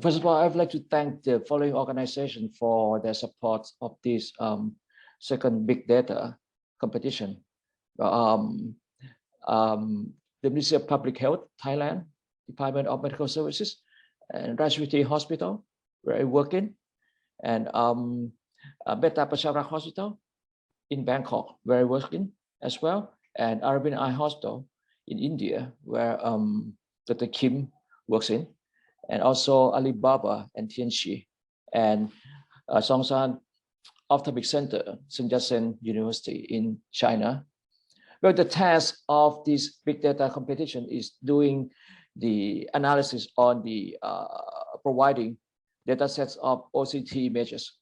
First of all, I'd like to thank the following organization for their support of this second big data competition. The Ministry of Public Health, Thailand, Department of Medical Services, and Rajaviti Hospital, where I work in, and Beta Pacharak Hospital in Bangkok, where I work in as well, and Arabian Eye Hospital in India, where Dr. Kim works in, and also Alibaba and Tianxi, and Songshan Ophthalmic Center, Sun Yat-sen University in China. Well, the task of this big data competition is doing the analysis on the providing data sets of OCT images.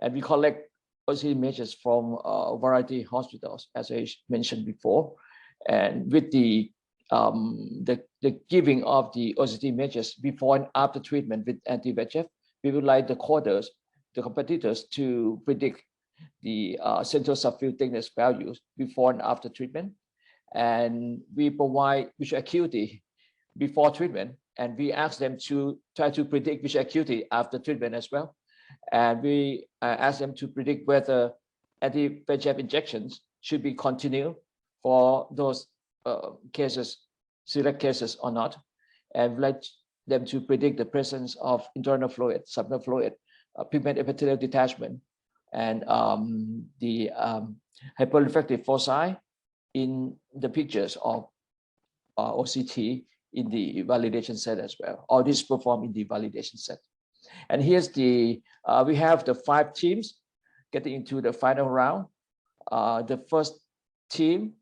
And we collect OCT images from a variety of hospitals, as I mentioned before. And with the giving of the OCT images before and after treatment with anti-VEGF, we would like the coders, the competitors, to predict the central subfield thickness values before and after treatment. And we provide visual acuity before treatment, and we ask them to try to predict visual acuity after treatment as well. And we ask them to predict whether anti-VEGF injections should be continued for those cases, select cases or not. And we like them to predict the presence of internal fluid, subretinal fluid, pigment epithelial detachment, and the hyperrefractive foci in the pictures of OCT in the validation set as well. All this performed in the validation set. And here's the, we have the 5 teams getting into the final round. The first team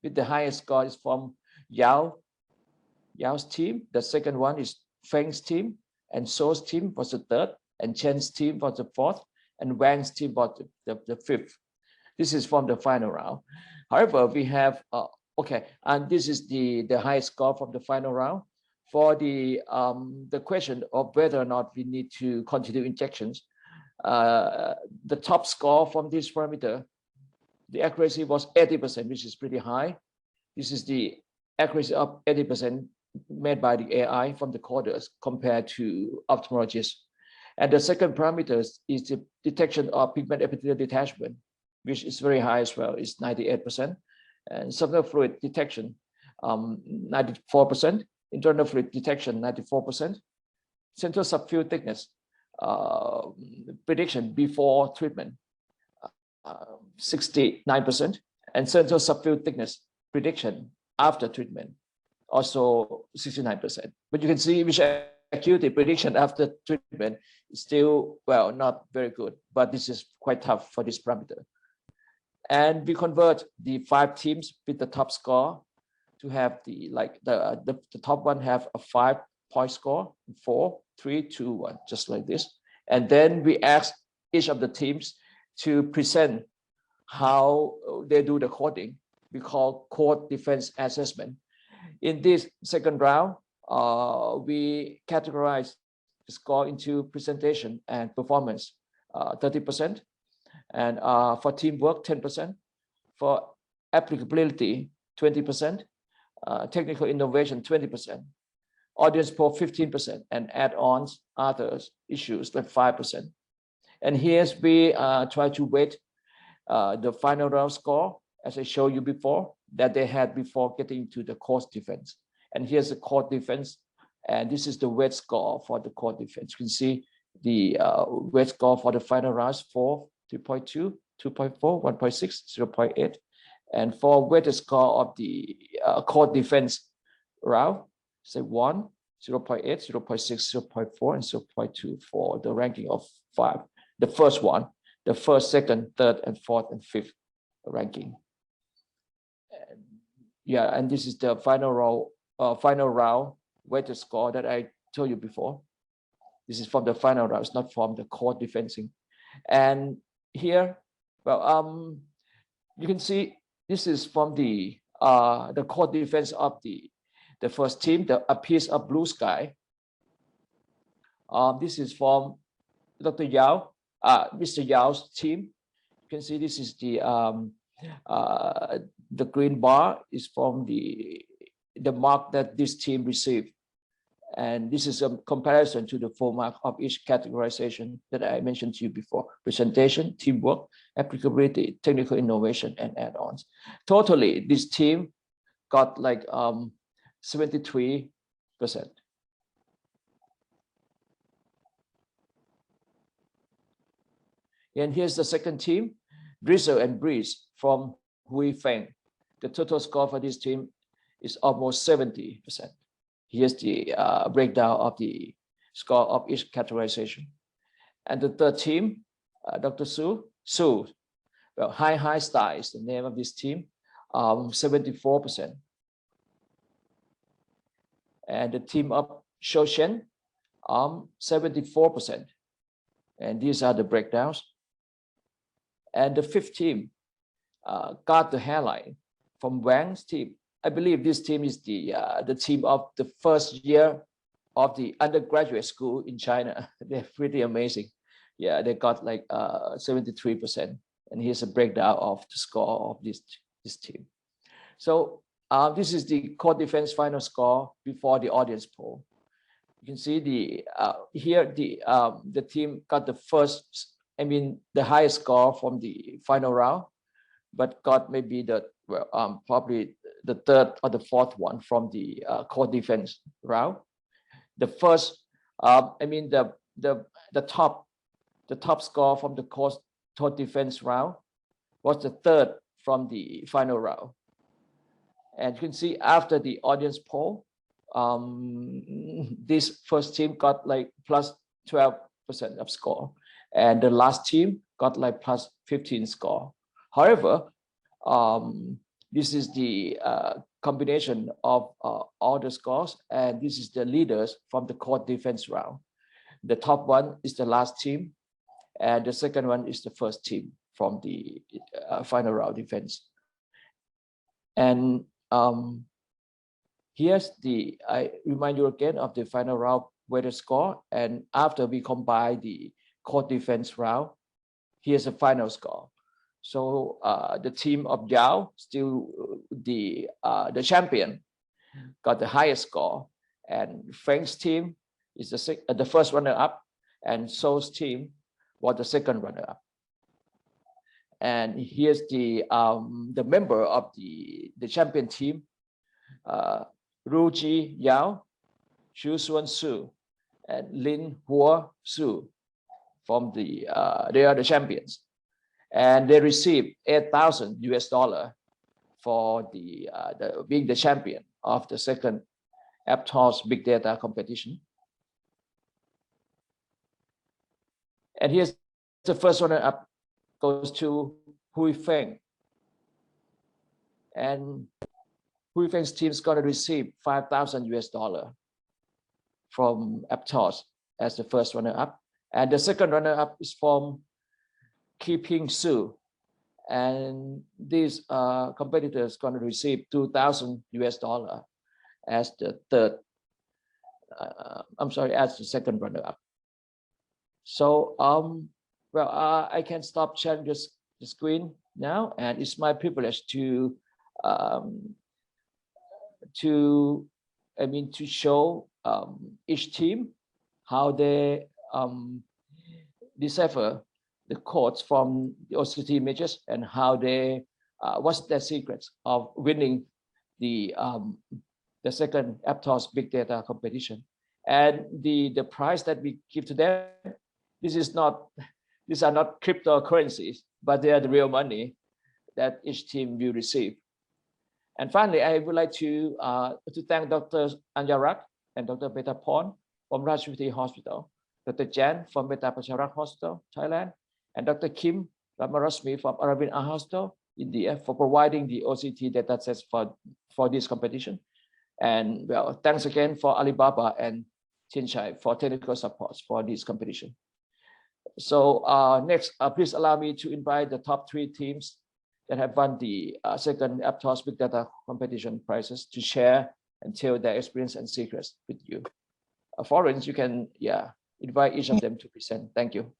with the highest score is from Yao's team. The second one is Feng's team, and So's team was the third, and Chen's team was the fourth, and Wang's team was the fifth. This is from the final round. However, we have, okay, and this is the highest score from the final round. For the question of whether or not we need to continue injections, the top score from this parameter, the accuracy was 80%, which is pretty high. This is the accuracy of 80% made by the AI from the coders compared to ophthalmologists. And the second parameter is the detection of pigment epithelial detachment, which is very high as well, is 98%. And subretinal fluid detection, 94%. Internal fluid detection, 94%. Central subfield thickness prediction before treatment, 69%. And central subfield thickness prediction after treatment, also 69%. But you can see visual acuity prediction after treatment is still, well, not very good, but this is quite tough for this parameter. And we convert the 5 teams with the top score to have the, like the top one have a 5-point score, 4, 3, 2, 1, just like this. And then we ask each of the teams to present how they do the coding. We call code defense assessment. In this second round, we categorize the score into presentation and performance, 30%. And for teamwork, 10%. For applicability, 20%. Technical innovation, 20%. Audience poll, 15%. And add-ons, others, issues, like 5%. And here's we try to weight the final round score, as I showed you before, that they had before getting to the course defense. And here's the core defense. And this is the weight score for the core defense. You can see the weight score for the final rounds: 4, 3.2, 2.4, 1.6, 0.8. And for weighted score of the core defense round, say 1, 0.8, 0.6, 0.4, and 0.2 for the ranking of 5. The first one, the first, second, third, and fourth, and fifth ranking. And yeah, and this is the final round weighted score that I told you before. This is from the final round, it's not from the core defensing. And here, well, you can see this is from the core defense of the first team, a piece of blue sky. This is from Dr. Yao, Mr. Yao's team. You can see this is the green bar is from the mark that this team received. And this is a comparison to the 4 marks of each categorization that I mentioned to you before: presentation, teamwork, applicability, technical innovation, and add-ons. Totally, this team got like 73%. And here's the second team, Drizzle and Breeze from Feng. The total score for this team is almost 70%. Here's the breakdown of the score of each categorization. And the third team, Dr. Su, well, High Style is the name of this team, 74%. And the team of Shoshen, 74%. And these are the breakdowns. And the fifth team got the Hairline from Wang's team. I believe this team is the team of the first year of the undergraduate school in China. They're pretty amazing. Yeah, they got like 73%. And here's a breakdown of the score of this team. So this is the core defense final score before the audience poll. You can see here the team got the highest score from the final round, but got maybe probably the third or the fourth one from the core defense round. The first, the top score from the core defense round was the third from the final round. And you can see after the audience poll, this first team got like plus 12% of score, and the last team got like plus 15 score. However, this is the combination of all the scores, and this is the leaders from the core defense round. The top one is the last team, and the second one is the first team from the final round defense. And I remind you again of the final round weighted score, and after we combine the core defense round, here's the final score. So the team of Yao, still the champion, got the highest score, and Feng's team is the first runner-up, and So's team was the second runner-up. And here's the member of the champion team, Ruji Yao, Xu Xuan Su, and Lin Hua Su from they are the champions. And they received $8,000 for being the champion of the second APTOS Big Data Competition. And here's the first runner-up goes to Feng. And Feng's team is going to receive $5,000 from APTOS as the first runner-up. And the second runner-up is from Keeping Su. And these competitors going to receive $2,000 as the third, as the second runner-up. So, I can stop sharing the screen now, and it's my privilege to show each team how they decipher the codes from the OCT images, and how they what's their secrets of winning the second APTOS Big Data Competition. And the prize that we give to them, these are not cryptocurrencies, but they are the real money that each team will receive. And finally, I would like to thank Dr. Anjarak and Dr. Betapon from Rajaviti Hospital, Dr. Jan from Meta Pacharak Hospital, Thailand, and Dr. Kim Ramarasmi from Aravind Eye Hospital, India, for providing the OCT data sets for this competition. And thanks again for Alibaba and Tianchai for technical support for this competition. So next, please allow me to invite the top 3 teams that have won the second APTOS Big Data Competition prizes to share and tell their experience and secrets with you. Florence, you can invite each of them to present. Thank you.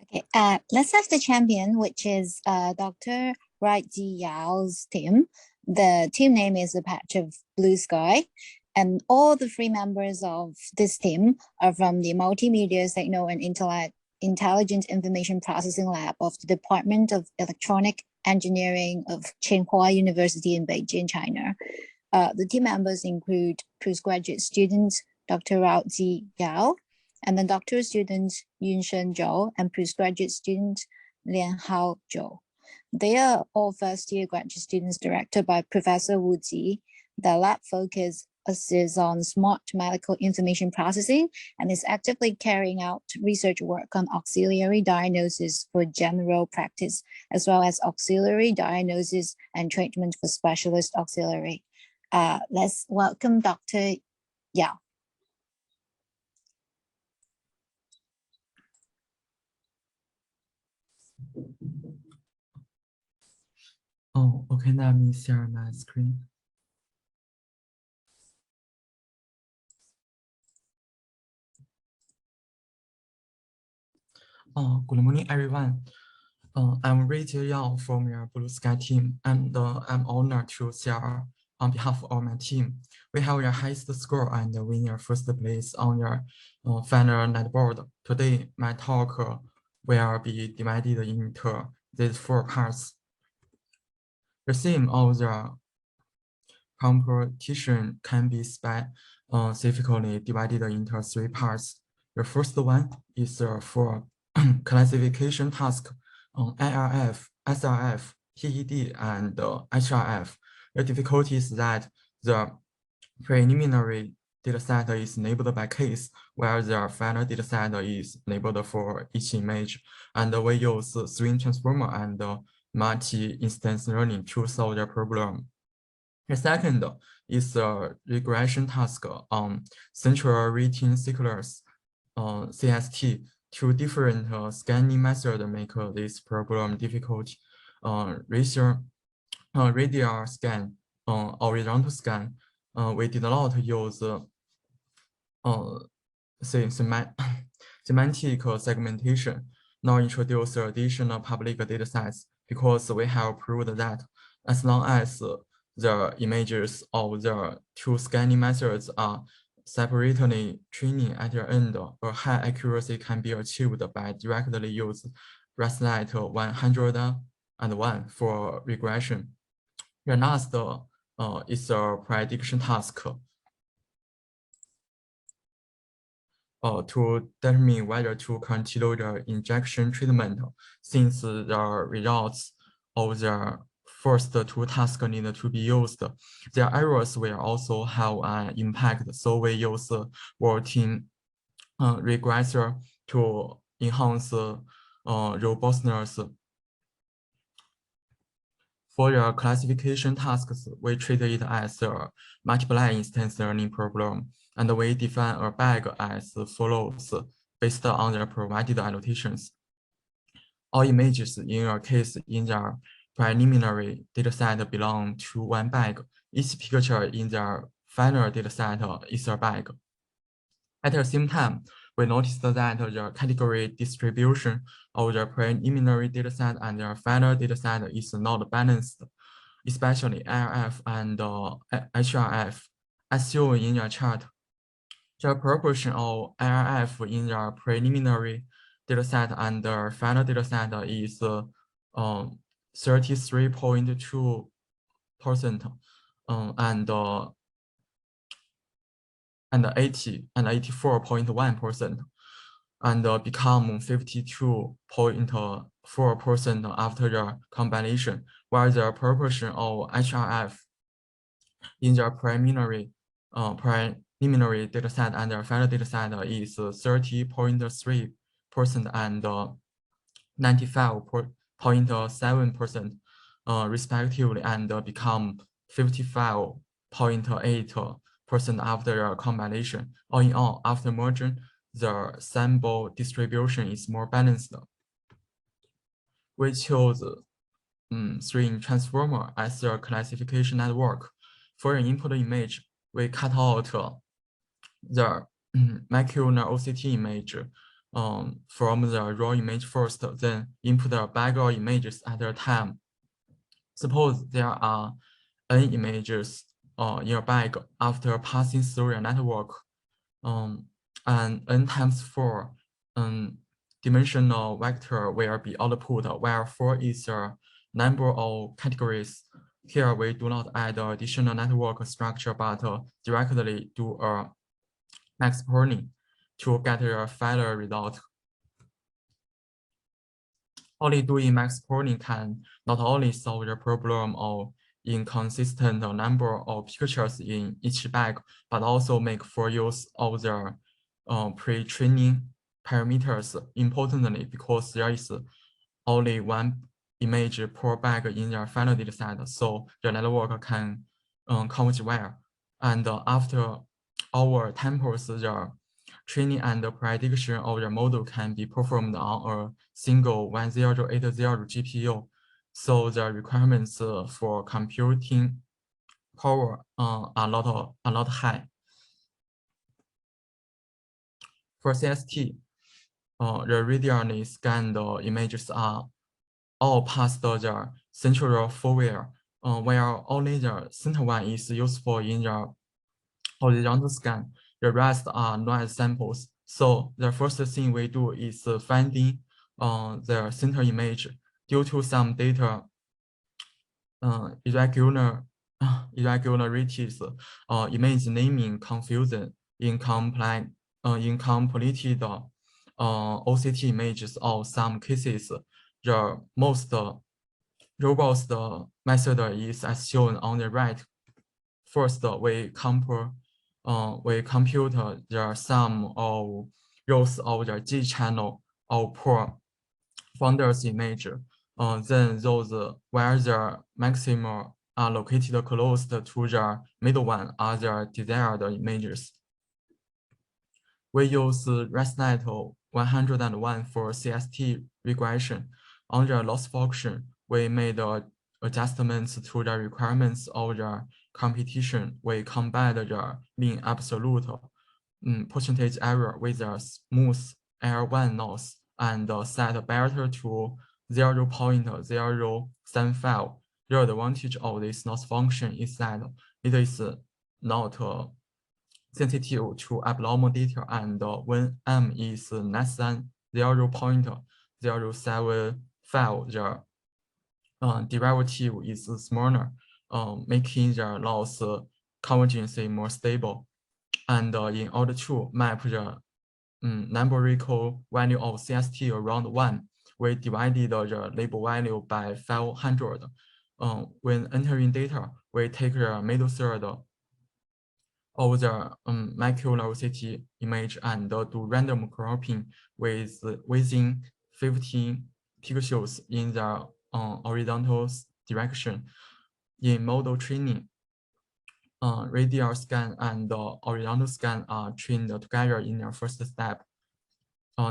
Okay, let's have the champion, which is Dr. Ruji Yao's team. The team name is a patch of blue sky, And all the three members of this team are from the Multimedia Signal and Intelligent Information Processing Lab of the Department of Electronic Engineering of Tsinghua University in Beijing, China. The team members include postgraduate students Dr. Raozi Yao, and then doctoral student Yunshen Zhou, and postgraduate student Lianhao Zhou. They are all first-year graduate students directed by Professor Wu Ji. The lab focus is on smart medical information processing and is actively carrying out research work on auxiliary diagnosis for general practice, as well as auxiliary diagnosis and treatment for specialist auxiliary. Let's welcome Dr. Yao. Oh, okay, let me share my screen. Good morning, everyone. I'm Rachel Yao from your Blue Sky team, and I'm honored to share on behalf of my team. We have your highest score and win your first place on your final Leaderboard. Today, my talk will be divided into these 4 parts. The theme of the competition can be specifically divided into 3 parts. The first one is for classification task on IRF, SRF, TED, and HRF. The difficulty is that the preliminary dataset is labeled by case, while the final dataset is labeled for each image. And we use swing transformer and multi-instance learning to solve the problem. The second is a regression task on central retin sequence, CST. 2 different scanning methods make this problem difficult. Radial scan, horizontal scan. We did not use semantic segmentation, nor introduce additional public datasets, because we have proved that as long as the images of the 2 scanning methods are separately training at the end, a high accuracy can be achieved by directly use ResNet 101 for regression. The last is a prediction task to determine whether to continue the injection treatment, since the results of the first 2 tasks need to be used. Their errors will also have an impact, so we use working regressor to enhance robustness. For the classification tasks, we treat it as a multiple instance learning problem, and we define a bag as follows based on the provided annotations. All images in a case in the preliminary dataset belong to one bag. Each picture in the final dataset is a bag. At the same time, we noticed that the category distribution of the preliminary dataset and the final dataset is not balanced, especially IRF and HRF. As shown in the chart, the proportion of IRF in the preliminary dataset and the final dataset is 33.2% and 84.1%, and become 52.4% after the combination, while the proportion of HRF in the preliminary dataset and the final dataset is 30.3% and 95.7% respectively, and become 55.8% after the combination. All in all, after merging, the sample distribution is more balanced. We chose swing transformer as a classification network. For an input image, we cut out the macular OCT image from the raw image first, then input the background images at a time. Suppose there are n images in a bag after passing through a network. And n times 4 dimensional vector will be output, where 4 is a number of categories. Here we do not add additional network structure, but directly do a max pruning to get a final result. Only doing max pruning can not only solve the problem of inconsistent number of pictures in each bag, but also make full use of the pre-training parameters. Importantly, because there is only one image per bag in your final dataset, so the network can converge well. And after our tempos, the training and the prediction of the model can be performed on a single 1080 GPU. So the requirements for computing power are not high. For CST, the radially scanned images are all past the central foveal, where only the center one is useful in the horizontal scan. The rest are noise samples. So the first thing we do is finding the center image. Due to some data irregularities, image naming confusion, incompleted OCT images, or some cases, the most robust method is as shown on the right. First, we compute the sum of rows of the G channel of per founder's image. Then those where the maxima are located close to the middle one are the desired images. We use ResNet 101 for CST regression. On the loss function, we made adjustments to the requirements of the competition. We combined the mean absolute percentage error with a smooth L1 loss and set beta to 0.075. The advantage of this loss function is that it is not sensitive to abnormal data, and when m is less than 0.075, the derivative is smaller, making the loss convergence more stable. And in order to map the numerical value of CST around 1, we divided the label value by 500. When entering data, we take the middle third of the macular OCT image and do random cropping within 15 pixels in the horizontal direction. In model training, radial scan and horizontal scan are trained together in the first step.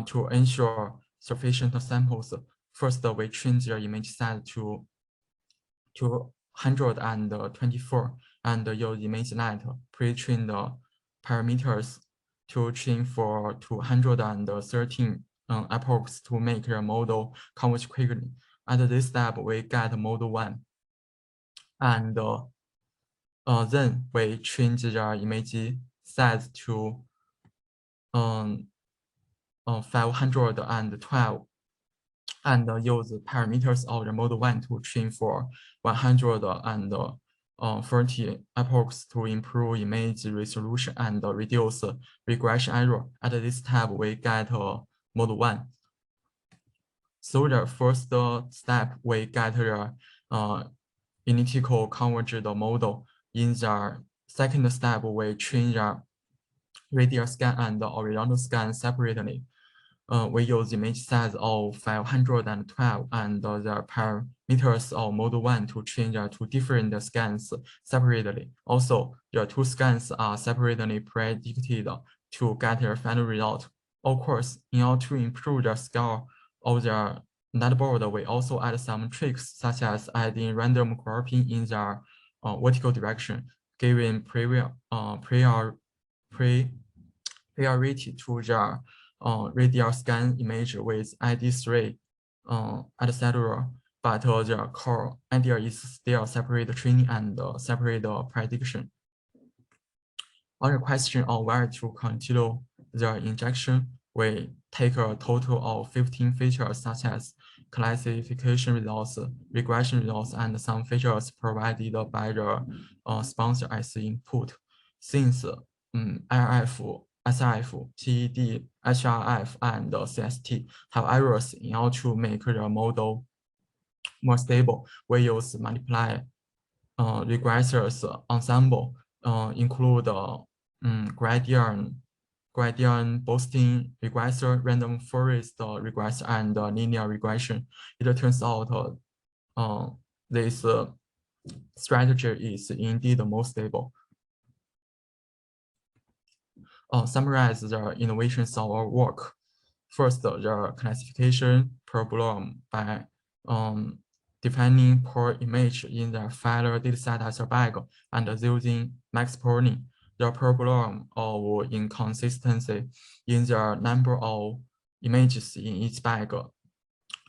To ensure sufficient samples, first we train the image set to 224 and use ImageNet pre-trained parameters to train for 213 epochs to make the model converge quickly. At this step, we get model 1. And then we change the image size to 512 and use parameters of the model 1 to train for 130 epochs to improve image resolution and reduce regression error. At this step, we get model 1. So the first step, we get the identical converged model. In the second step, we train the radial scan and the horizontal scan separately. We use image size of 512 and the parameters of model 1 to change the two different scans separately. Also, the two scans are separately predicted to get a final result. Of course, in order to improve the scale of the netboard, we also add some tricks, such as adding random cropping in the vertical direction, giving priority to the radial scan image with ID3, etc. But the core idea is still separate training and separate prediction. On the question of where to continue the injection, we take a total of 15 features such as classification results, regression results, and some features provided by the sponsor as input. Since IRF, SRF, TED, HRF, and CST have errors in order to make the model more stable, we use multiply regressors ensemble, include gradient boosting regressor, random forest regressor, and linear regression. It turns out this strategy is indeed the most stable. Summarize the innovations of our work. First, the classification problem by defining per image in the Feller dataset as a bag and using max pooling. The problem of inconsistency in the number of images in each bag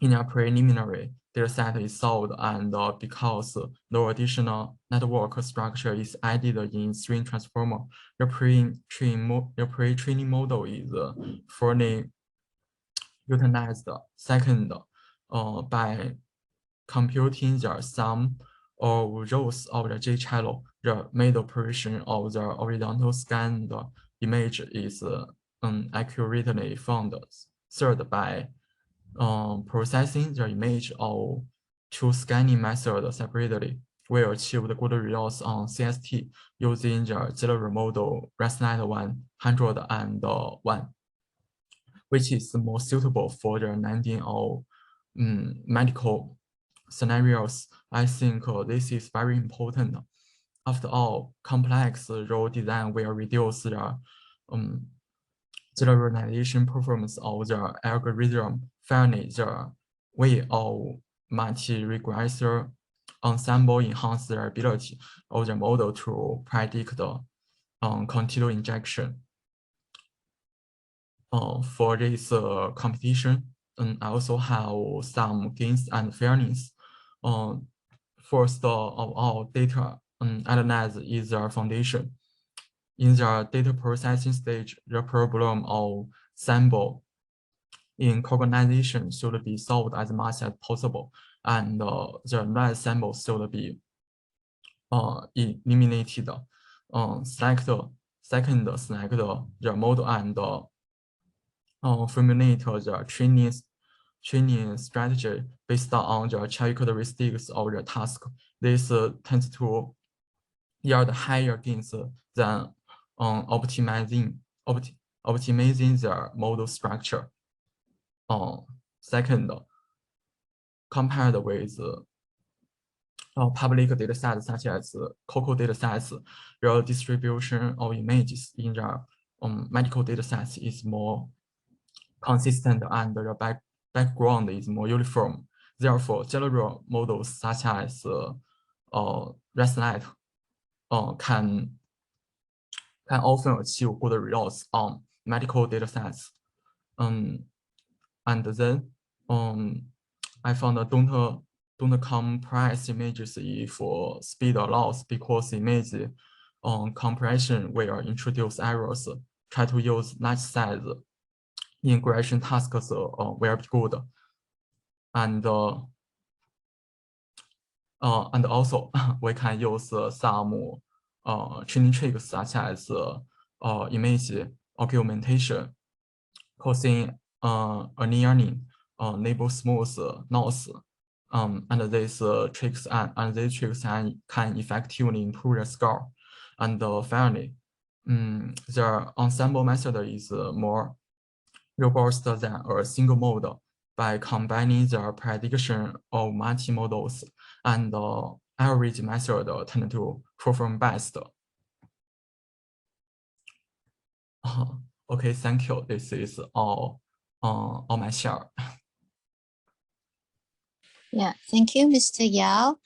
in a preliminary dataset is solved, and because no additional network structure is added in string transformer, the pre-training model is fully utilized. Second, by computing the sum of rows of the J channel, the middle position of the horizontal scanned image is accurately found. Third, by processing the image of two scanning methods separately, we achieved good results on CST using the general model ResNet 101, which is more suitable for the landing of medical scenarios. I think this is very important. After all, complex row design will reduce the generalization performance of the algorithm. Finally, the way of multi-regressor ensemble enhance the ability of the model to predict the continuous injection. For this competition, I also have some gains and fairness. First of all, data analysis is the foundation. In the data processing stage, the problem of sample in cognition should be solved as much as possible, and the red sample should be eliminated. Second, select the model and formulate the training strategy based on the characteristics of the task. This tends to yield higher gains than optimizing the model structure. Second, compared with public data sets such as COCO data sets, the distribution of images in the medical data sets is more consistent and the background is more uniform. Therefore, general models such as ResNet can often achieve good results on medical data sets. And then I found that don't compress images if speed allows, because image compression will introduce errors. Try to use large size regression tasks will be good. And also we can use some training tricks such as image augmentation, causing annealing, label smooth nose, and these tricks can effectively improve the score. And finally, the ensemble method is more robust than a single model by combining the prediction of multi-models, and the average method tend to perform best. Okay, thank you. This is all my share. Yeah, thank you, Mr. Yao.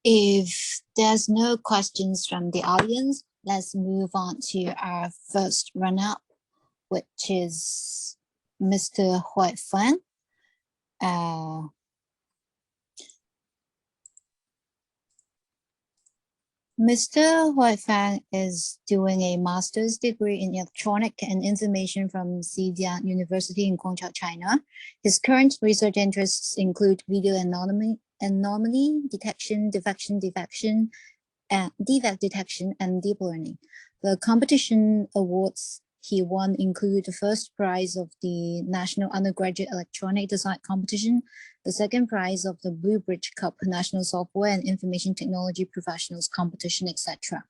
If there's no questions from the audience, let's move on to our first run-up, which is Mr. Feng. Mr. Feng is doing a master's degree in electronic and information from Xidian University in Guangzhou, China. His current research interests include video anomaly detection, defect detection, and deep learning. The competition awards he won include the first prize of the National Undergraduate Electronic Design Competition, the second prize of the Blue Bridge Cup National Software and Information Technology Professionals Competition, etc.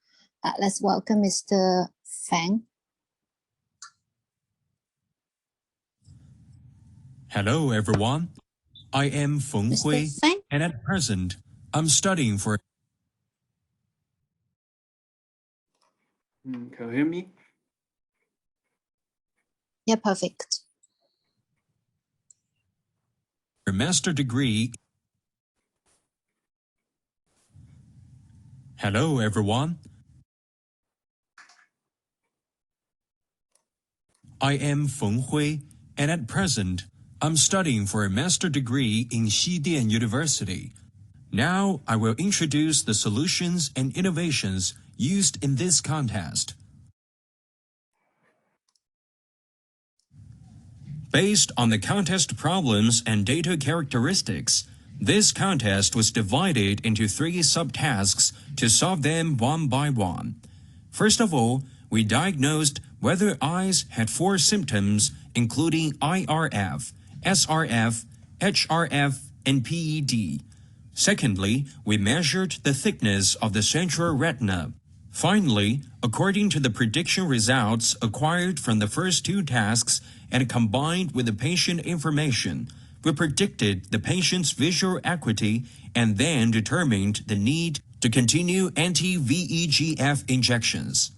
Let's welcome Mr. Feng. Hello, everyone. I am Feng Mr. Hui, Feng? and at present, I'm studying for. Can you hear me? Yeah, perfect. A master degree. Hello, everyone. I am Feng Hui, and at present, I'm studying for a master degree in Xidian University. Now, I will introduce the solutions and innovations used in this contest. Based on the contest problems and data characteristics, this contest was divided into 3 subtasks to solve them one by one. First of all, we diagnosed whether eyes had 4 symptoms, including IRF, SRF, HRF, and PED. Secondly, we measured the thickness of the central retina. Finally, according to the prediction results acquired from the first 2 tasks and combined with the patient information, we predicted the patient's visual acuity and then determined the need to continue anti-VEGF injections.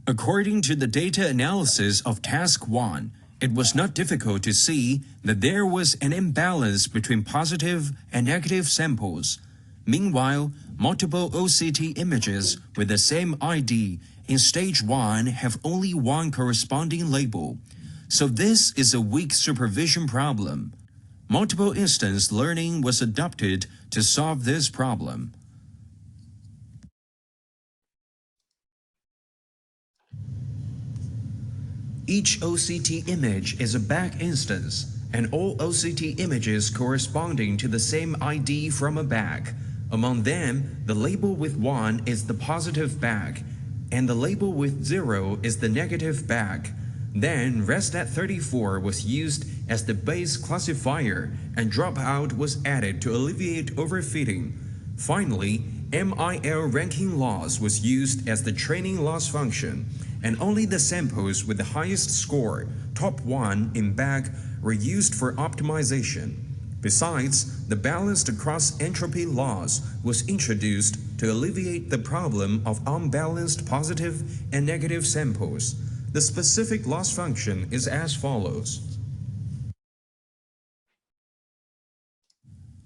According to the data analysis of Task 1, it was not difficult to see that there was an imbalance between positive and negative samples. Meanwhile, multiple OCT images with the same ID in Stage 1 have only one corresponding label. So this is a weak supervision problem. Multiple instance learning was adopted to solve this problem. Each OCT image is a back instance, and all OCT images corresponding to the same ID from a back. Among them, the label with 1 is the positive back, and the label with 0 is the negative back. Then rest at 34 was used as the base classifier, and dropout was added to alleviate overfitting. Finally, MIL ranking loss was used as the training loss function, and only the samples with the highest score, top 1 in back, were used for optimization. Besides, the balanced cross-entropy loss was introduced to alleviate the problem of unbalanced positive and negative samples. The specific loss function is as follows.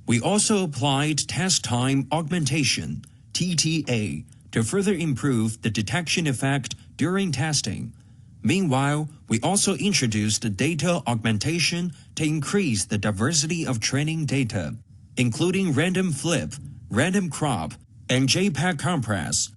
We also applied test time augmentation, TTA, to further improve the detection effect during testing. Meanwhile, we also introduced data augmentation to increase the diversity of training data, including random flip, random crop, and JPEG compress.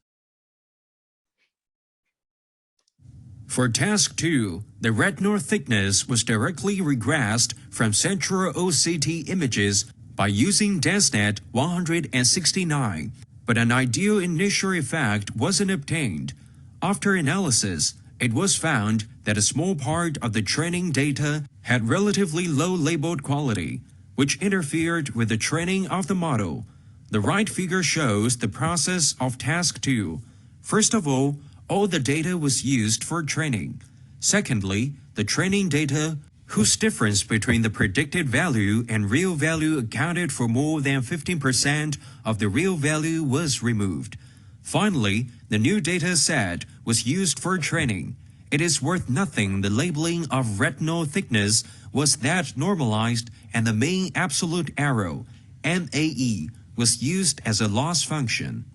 For Task 2, the retinal thickness was directly regressed from central OCT images by using DensNet 169, but an ideal initial effect wasn't obtained. After analysis, it was found that a small part of the training data had relatively low labeled quality, which interfered with the training of the model. The right figure shows the process of Task 2. First of all the data was used for training. Secondly, the training data, whose difference between the predicted value and real value accounted for more than 15% of the real value, was removed. Finally, the new data set was used for training. It is worth nothing the labeling of retinal thickness was that normalized, and the mean absolute error, MAE, was used as a loss function.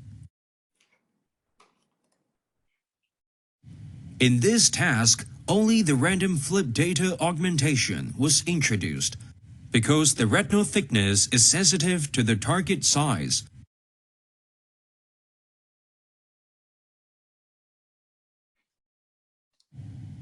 In this task, only the random flip data augmentation was introduced. because the retinal thickness is sensitive to the target size.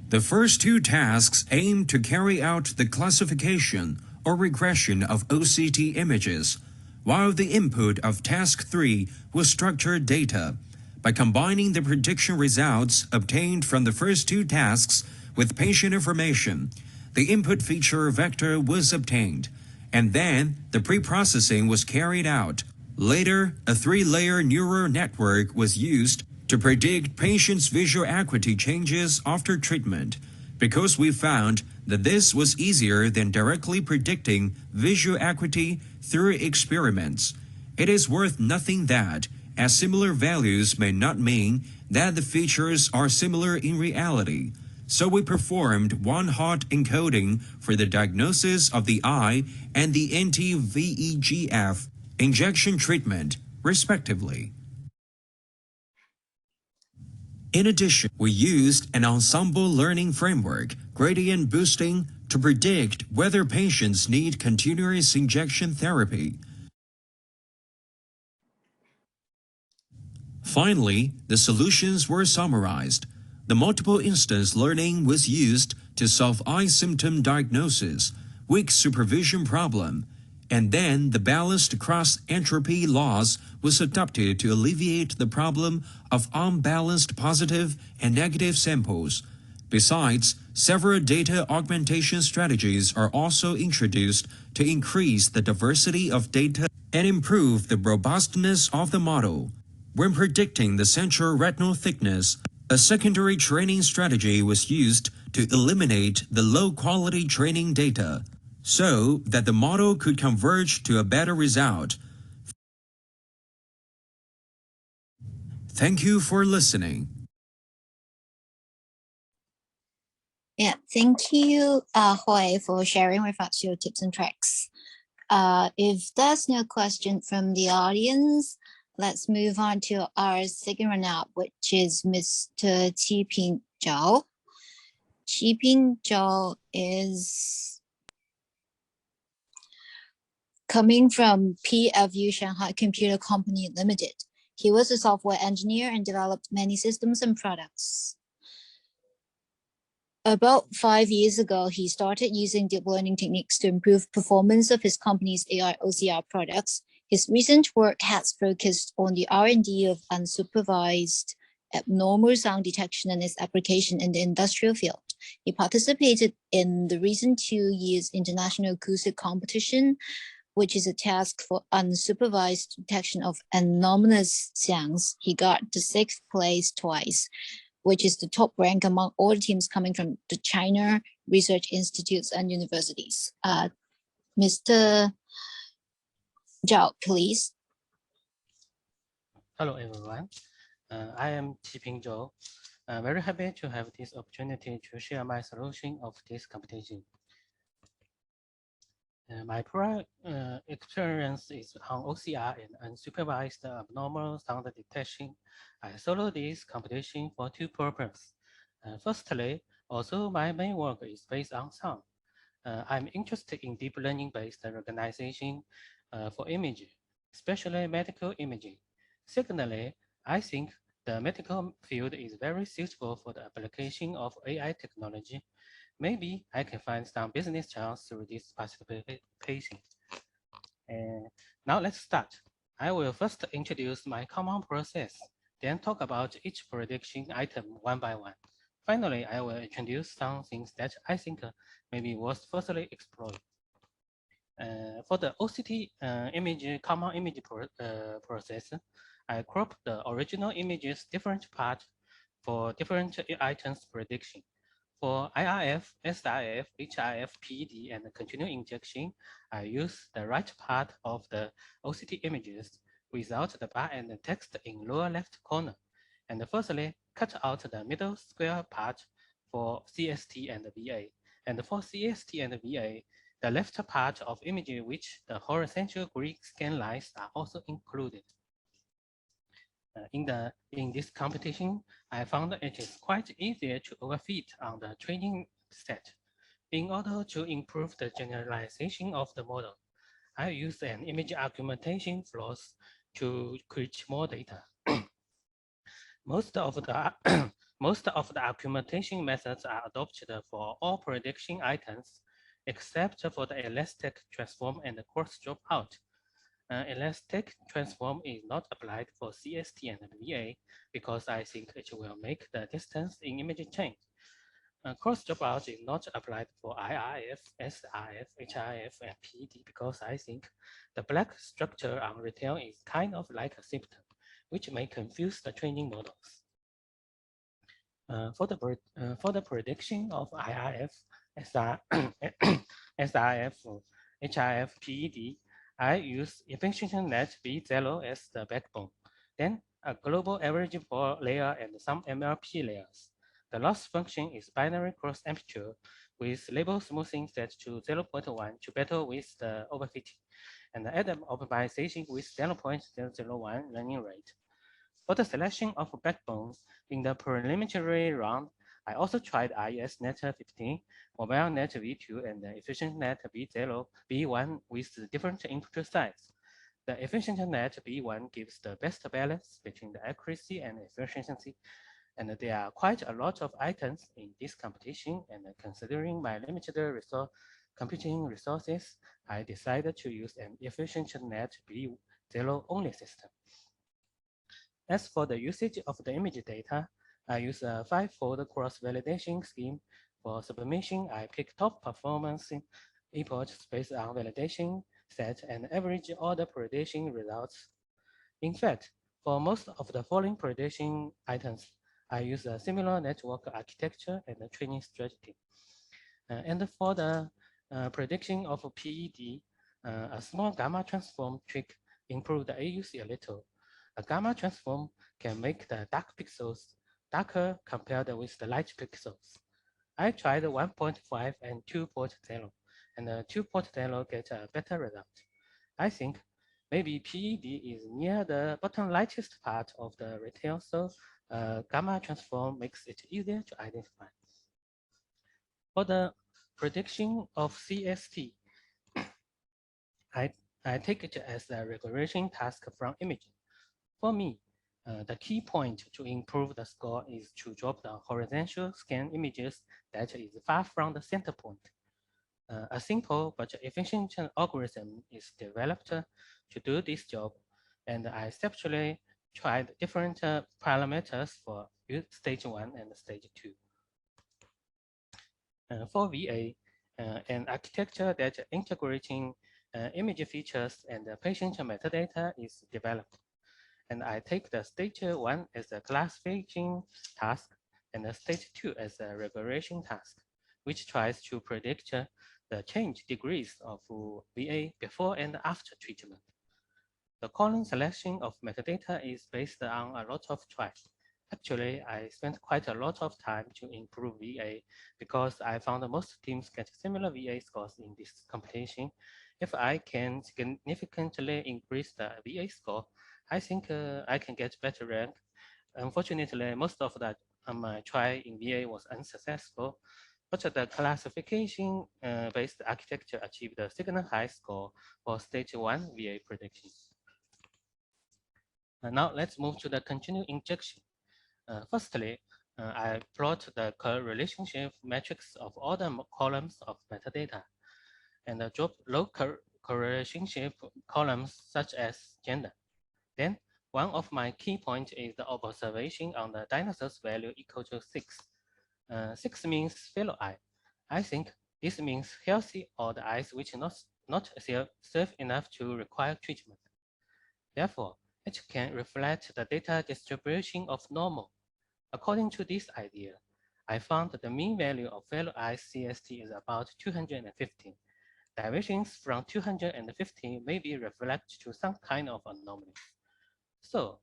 The first two tasks aim to carry out the classification or regression of OCT images, while the input of task 3 was structured data. By combining the prediction results obtained from the first two tasks with patient information, the input feature vector was obtained, and then the preprocessing was carried out. Later, a 3-layer neural network was used to predict patients' visual acuity changes after treatment, because we found that this was easier than directly predicting visual acuity through experiments. It is worth noting that, as similar values may not mean that the features are similar in reality, so we performed one-hot encoding for the diagnosis of the eye and the anti-VEGF injection treatment, respectively. In addition, we used an ensemble learning framework, gradient boosting, to predict whether patients need continuous injection therapy. Finally, the solutions were summarized. The multiple instance learning was used to solve eye symptom diagnosis, weak supervision problem, and then the balanced cross-entropy loss was adopted to alleviate the problem of unbalanced positive and negative samples. Besides, several data augmentation strategies are also introduced to increase the diversity of data and improve the robustness of the model. When predicting the central retinal thickness, a secondary training strategy was used to eliminate the low-quality training data, so that the model could converge to a better result. Thank you for listening. Yeah, thank you, Hui, for sharing with us your tips and tricks. If there's no question from the audience, let's move on to our second runner-up, which is Mr. Qiping Zhao. Qiping Zhao is coming from PFU Shanghai Computer Company Limited. He was a software engineer and developed many systems and products. About 5 years ago, he started using deep learning techniques to improve performance of his company's AI OCR products. His recent work has focused on the R&D of unsupervised abnormal sound detection and its application in the industrial field. He participated in the recent 2 years international acoustic competition, which is a task for unsupervised detection of anomalous sounds. He got the 6th place twice, which is the top rank among all the teams coming from the China research institutes and universities. Mr. Zhao, please. Hello, everyone. I am Qiping Zhou. I'm very happy to have this opportunity to share my solution of this competition. My prior experience is on OCR and unsupervised abnormal sound detection. I followed this competition for 2 purposes. Firstly, although my main work is based on sound, I'm interested in deep learning-based recognition for imaging, especially medical imaging. Secondly, I think the medical field is very suitable for the application of AI technology. Maybe I can find some business chance through this participation. Now let's start. I will first introduce my common process, then talk about each prediction item one by one. Finally, I will introduce some things that I think may be worth further exploring. For the OCT common image process, I crop the original image's different parts for different items prediction. For IRF, SRF, HRF, PED, and continuous injection, I use the right part of the OCT images without the bar and the text in lower left corner. And firstly, cut out the middle square part for CST and VA. And for CST and VA, the left part of image which the horizontal grid scan lines are also included. In this competition, I found it is quite easier to overfit on the training set. In order to improve the generalization of the model, I use an image augmentation flows to create more data. Most of the most of the augmentation methods are adopted for all prediction items, except for the elastic transform and the cross dropout. Elastic transform is not applied for CST and VA because I think it will make the distance in image change. Cross dropout is not applied for IRF, SRF, HRF, and PED because I think the black structure on retail is kind of like a symptom, which may confuse the training models. For the prediction of IRF, SR, SRF, HRF, PED, I use efficiency net B0 as the backbone, then a global average for layer and some MLP layers. The loss function is binary cross aperture with label smoothing set to 0.1 to battle with the overfitting, and the add-up optimization with 0.001 learning rate. For the selection of backbones in the preliminary round, I also tried IES Net 15, Mobile Net V2, and the Efficient Net B0, B1 with different input size. The Efficient Net B1 gives the best balance between the accuracy and efficiency, and there are quite a lot of items in this competition, and considering my limited computing resources, I decided to use an Efficient Net B0 only system. As for the usage of the image data, I use a 5-fold cross-validation scheme. For submission, I pick top performance imports based on validation set and average order prediction results. In fact, for most of the following prediction items, I use a similar network architecture and a training strategy. And for the prediction of PED, a small gamma transform trick improved the AUC a little. A gamma transform can make the dark pixels darker compared with the light pixels. I tried 1.5 and 2.0, and 2.0 get a better result. I think maybe PED is near the bottom lightest part of the retail, so gamma transform makes it easier to identify. For the prediction of CST, I take it as a regression task from imaging. For me, the key point to improve the score is to drop the horizontal scan images that is far from the center point. A simple but efficient algorithm is developed to do this job, and I separately tried different parameters for stage 1 and stage 2. For VA, an architecture that integrating image features and patient metadata is developed. And I take the stage 1 as a classification task and the stage 2 as a regression task, which tries to predict the change degrees of VA before and after treatment. The column selection of metadata is based on a lot of trials. Actually, I spent quite a lot of time to improve VA because I found most teams get similar VA scores in this competition. If I can significantly increase the VA score, I think I can get better rank. Unfortunately, most of that my try in VA was unsuccessful, but the classification-based architecture achieved a signal high score for stage 1 VA prediction. Now let's move to the continued injection. Firstly, I plot the relationship matrix of all the columns of metadata and drop low correlationship columns such as gender. Then one of my key points is the observation on the dinosaur's value equal to 6. 6 means fellow eye. I think this means healthy or the eyes which not safe enough to require treatment. Therefore, it can reflect the data distribution of normal. According to this idea, I found that the mean value of fellow eye CST is about 250. Deviations from 250 may be reflected to some kind of anomaly. So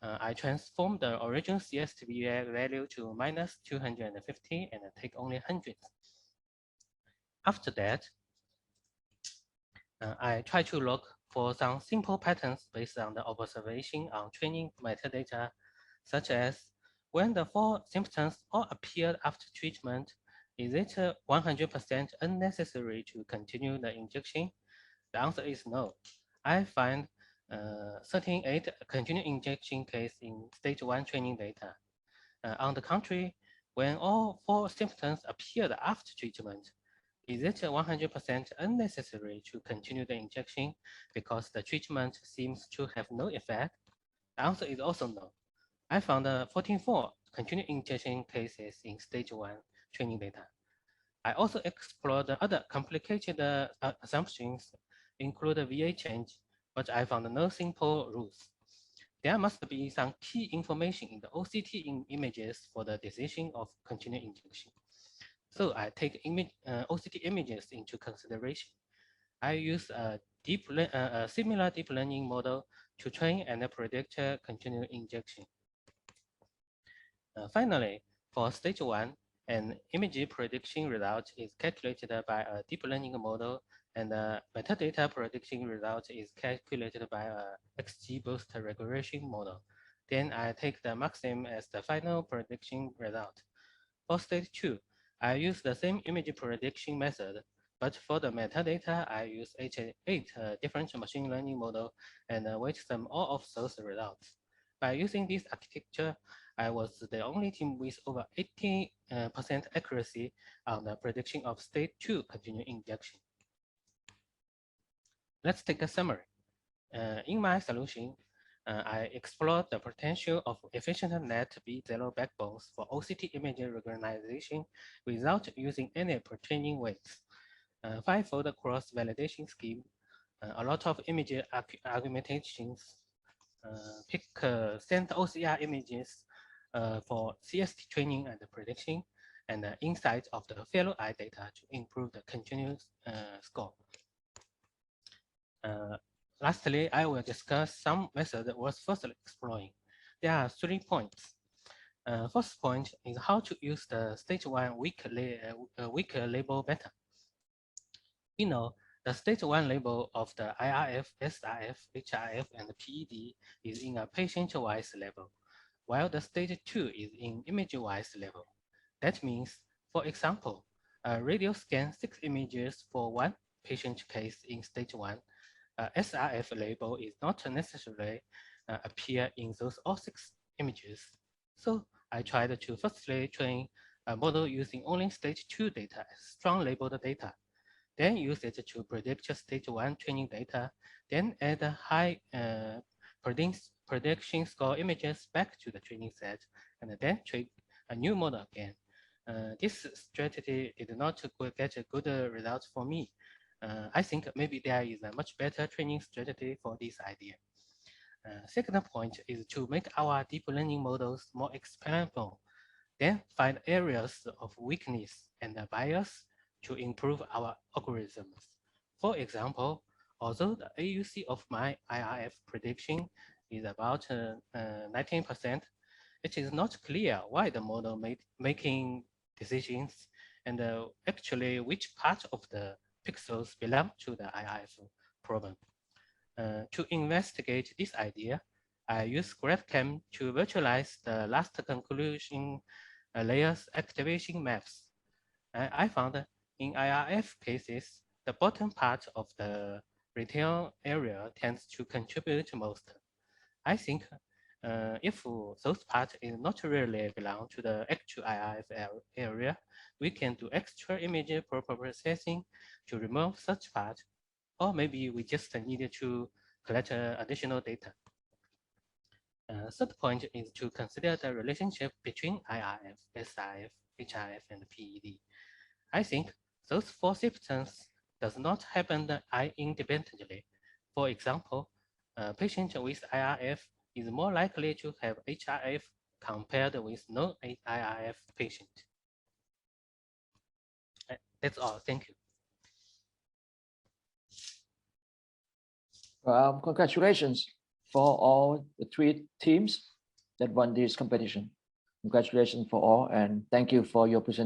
I transform the original CST value to minus 250 and take only hundreds. After that, I try to look for some simple patterns based on the observation on training metadata, such as when the 4 symptoms all appeared after treatment, Is it 100% unnecessary to continue the injection? The answer is no. I find 38 continued injection case in stage 1 training data. On the contrary, when all 4 symptoms appeared after treatment, is it 100% unnecessary to continue the injection because the treatment seems to have no effect? The answer is also no. I found 44 continued injection cases in stage 1 training data. I also explored other complicated assumptions, include VA change, but I found no simple rules. There must be some key information in the OCT images for the decision of continued injection. So I take OCT images into consideration. I use a similar deep learning model to train and predict continued injection. Finally, for stage 1, an image prediction result is calculated by a deep learning model, and the metadata prediction result is calculated by a XGBoost regression model. Then I take the maximum as the final prediction result. For stage 2, I use the same image prediction method, but for the metadata, I use 8 different machine learning model and weight sum all of those results. By using this architecture, I was the only team with over 80% accuracy on the prediction of stage 2 continued injection. Let's take a summary. In my solution, I explored the potential of efficient net B0 backbones for OCT image recognition without using any pre-training weights. 5-fold cross-validation scheme, a lot of image augmentations, pick send OCR images for CST training and prediction, and the insight of the fellow eye data to improve the continuous score. Lastly, I will discuss some methods worth first exploring. There are 3 points. First point is how to use the stage 1 weak label better. We know the stage 1 label of the IRF, SRF, HRF, and PED is in a patient-wise level, while the stage 2 is in image-wise level. That means, for example, a radio scan 6 images for 1 patient case in stage 1. SRF label is not necessarily appear in those all 6 images. So I tried to firstly train a model using only stage 2 data as strong labeled data, then use it to predict stage 1 training data, then add high prediction score images back to the training set, and then train a new model again. This strategy did not get a good result for me. I think maybe there is a much better training strategy for this idea. Second point is to make our deep learning models more explainable, then find areas of weakness and bias to improve our algorithms. For example, although the AUC of my IRF prediction is about 19%, it is not clear why the model making decisions and actually which part of the pixels belong to the IRF problem. To investigate this idea, I use GraphCam to virtualize the last conclusion layers activation maps. I found in IRF cases, the bottom part of the retail area tends to contribute most. I think if those parts is not really belong to the actual IRF area, we can do extra image preprocessing to remove such part, or maybe we just needed to collect additional data. Third point is to consider the relationship between IRF, SRF, HRF, and PED. I think those 4 symptoms does not happen independently. For example, a patient with IRF is more likely to have HRF compared with no IRF patient. That's all. Thank you. Congratulations for all the 3 teams that won this competition. Congratulations for all, and thank you for your presentation.